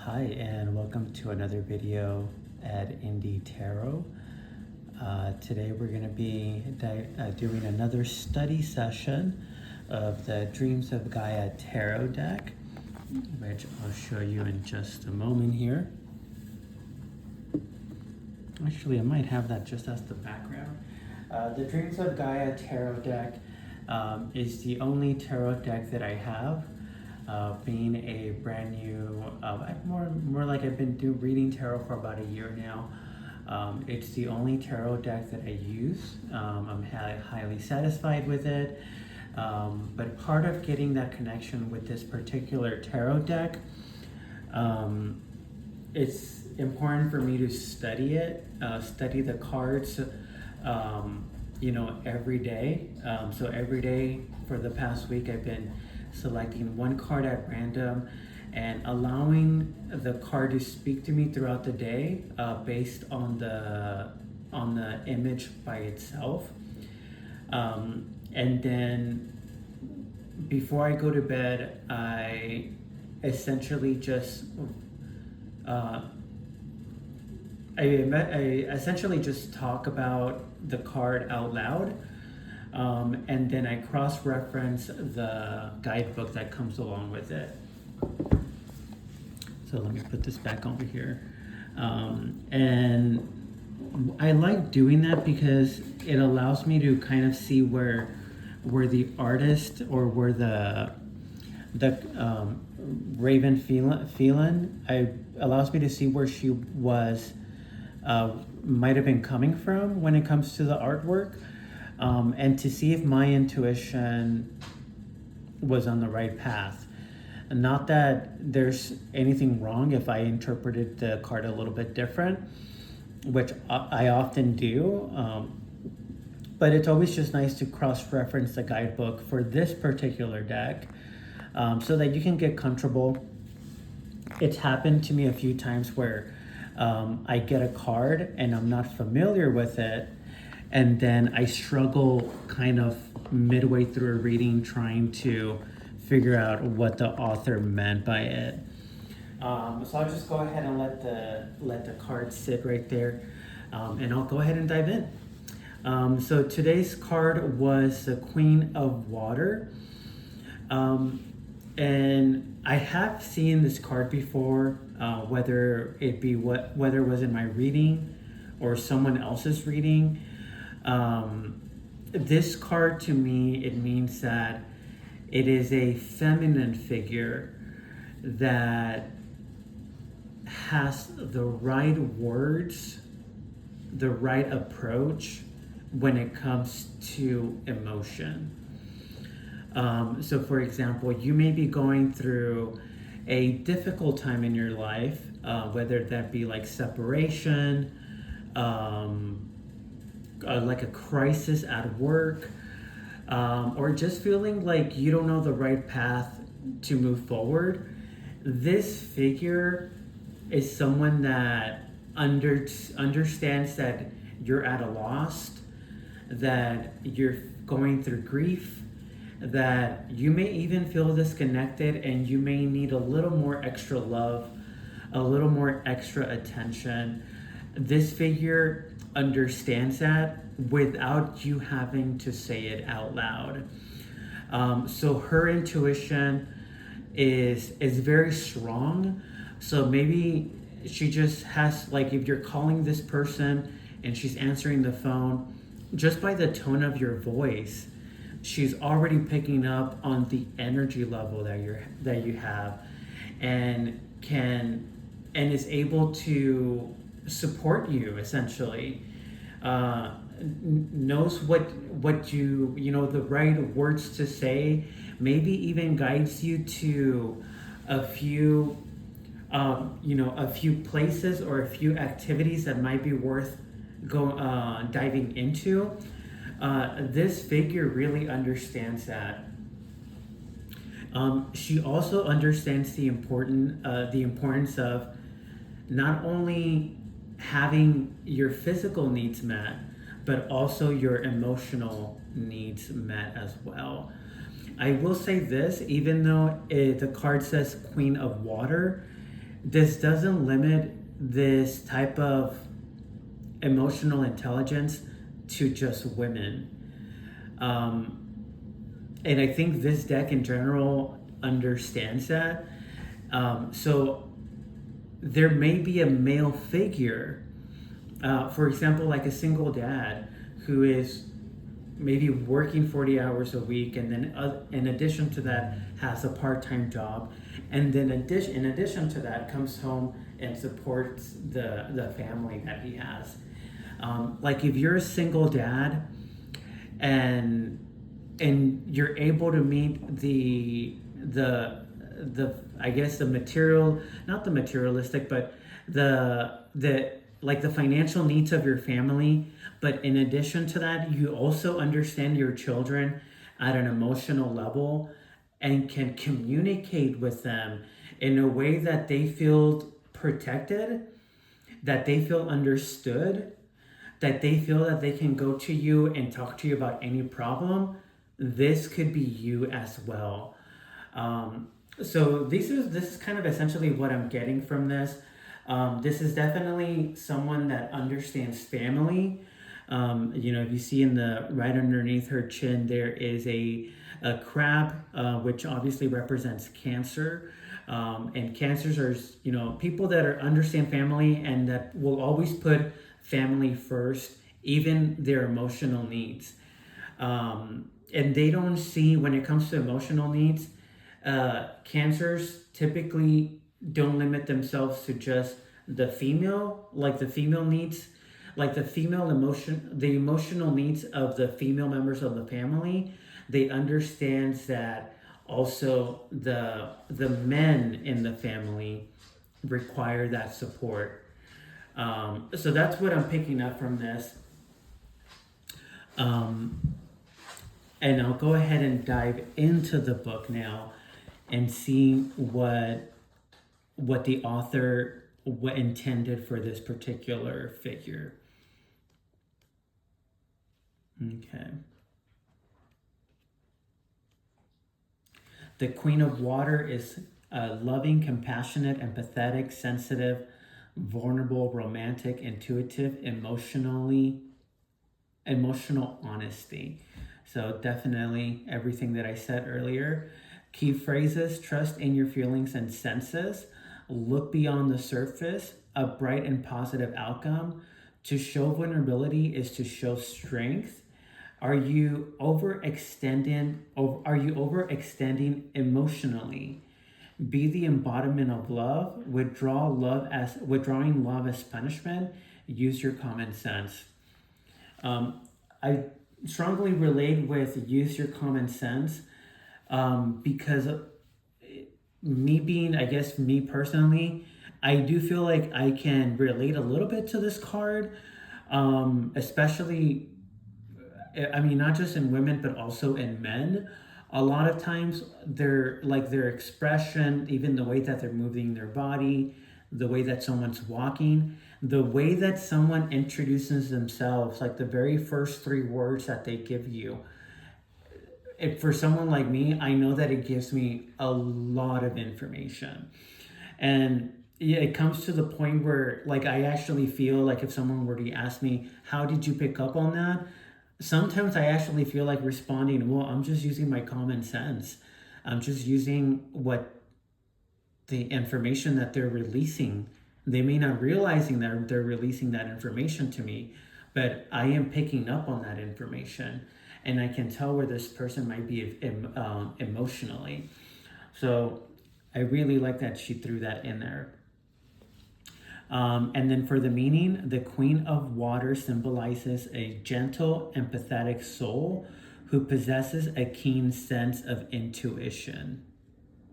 Hi, and welcome to another video at Indie Tarot. Today we're going to be doing another study session of the Dreams of Gaia Tarot deck, which I'll show you in just a moment here. Actually, I might have that just as the background. The Dreams of Gaia Tarot deck is the only tarot deck that I have. Being a brand new, more like I've been reading tarot for about a year now. It's the only tarot deck that I use. I'm highly satisfied with it. But part of getting that connection with this particular tarot deck, it's important for me to study it, study the cards, every day. So every day for the past week, I've been selecting one card at random and allowing the card to speak to me throughout the day based on the image by itself. And then before I go to bed, I essentially just talk about the card out loud. And then I cross-reference the guidebook that comes along with it. So let me put this back over here. And I like doing that because it allows me to kind of see where the artist or where the Raven Phelan allows me to see where she was might have been coming from when it comes to the artwork. And to see if my intuition was on the right path. Not that there's anything wrong if I interpreted the card a little bit different, which I often do, but it's always just nice to cross-reference the guidebook for this particular deck so that you can get comfortable. It's happened to me a few times where I get a card and I'm not familiar with it, and then I struggle kind of midway through a reading trying to figure out what the author meant by it. So I'll just go ahead and let the card sit right there, and I'll go ahead and dive in. So today's card was the Queen of Water. And I have seen this card before, whether it was in my reading or someone else's reading. This card to me, it means that it is a feminine figure that has the right words, the right approach when it comes to emotion. So for example, you may be going through a difficult time in your life, whether that be like separation, like a crisis at work, or just feeling like you don't know the right path to move forward. This figure is someone that understands that you're at a loss, that you're going through grief, that you may even feel disconnected and you may need a little more extra love, a little more extra attention. This figure understands that without you having to say it out loud. So her intuition is very strong. So maybe she just has, like, if you're calling this person and she's answering the phone, just by the tone of your voice, she's already picking up on the energy level that you have, and is able to support you essentially. Knows what the right words to say, maybe even guides you to a few places or a few activities that might be worth diving into. This figure really understands that. She also understands the importance of not only having your physical needs met, but also your emotional needs met as well. I will say this, even though the card says Queen of Water, this doesn't limit this type of emotional intelligence to just women. Um, and I think this deck in general understands that. So there may be a male figure, for example, like a single dad who is maybe working 40 hours a week, and then in addition to that has a part-time job, and then in addition to that comes home and supports the family that he has. Like if you're a single dad and you're able to meet the I guess the material, not the materialistic, but the like the financial needs of your family, but in addition to that you also understand your children at an emotional level and can communicate with them in a way that they feel protected, that they feel understood, that they feel that they can go to you and talk to you about any problem. This could be you as well. So this is kind of essentially what I'm getting from this. This is definitely someone that understands family. If you see in the right underneath her chin, there is a crab, which obviously represents Cancer. And cancers are, people that understand family and that will always put family first, even their emotional needs. And they don't see, when it comes to emotional needs, cancers typically don't limit themselves to just the female, like the female needs, like the female emotion, the emotional needs of the female members of the family. They understand that also the men in the family require that support. So that's what I'm picking up from this. And I'll go ahead and dive into the book now and see what the author intended for this particular figure. Okay. The Queen of Water is loving, compassionate, empathetic, sensitive, vulnerable, romantic, intuitive, emotional honesty. So definitely everything that I said earlier. Key phrases: trust in your feelings and senses, look beyond the surface, a bright and positive outcome. To show vulnerability is to show strength. Are you overextending emotionally? Be the embodiment of love. Withdrawing love as punishment. Use your common sense. I strongly relate with use your common sense, because me personally, I do feel like I can relate a little bit to this card, especially, I mean, not just in women, but also in men. A lot of times, their expression, even the way that they're moving their body, the way that someone's walking, the way that someone introduces themselves, like the very first three words that they give you. For someone like me, I know that it gives me a lot of information. And yeah, it comes to the point where, like, I actually feel like if someone were to ask me, how did you pick up on that? Sometimes I actually feel like responding, well, I'm just using my common sense. I'm just using what the information that they're releasing. They may not realizing that they're releasing that information to me, but I am picking up on that information, and I can tell where this person might be emotionally. So I really like that she threw that in there. And then for the meaning, the Queen of Water symbolizes a gentle, empathetic soul who possesses a keen sense of intuition.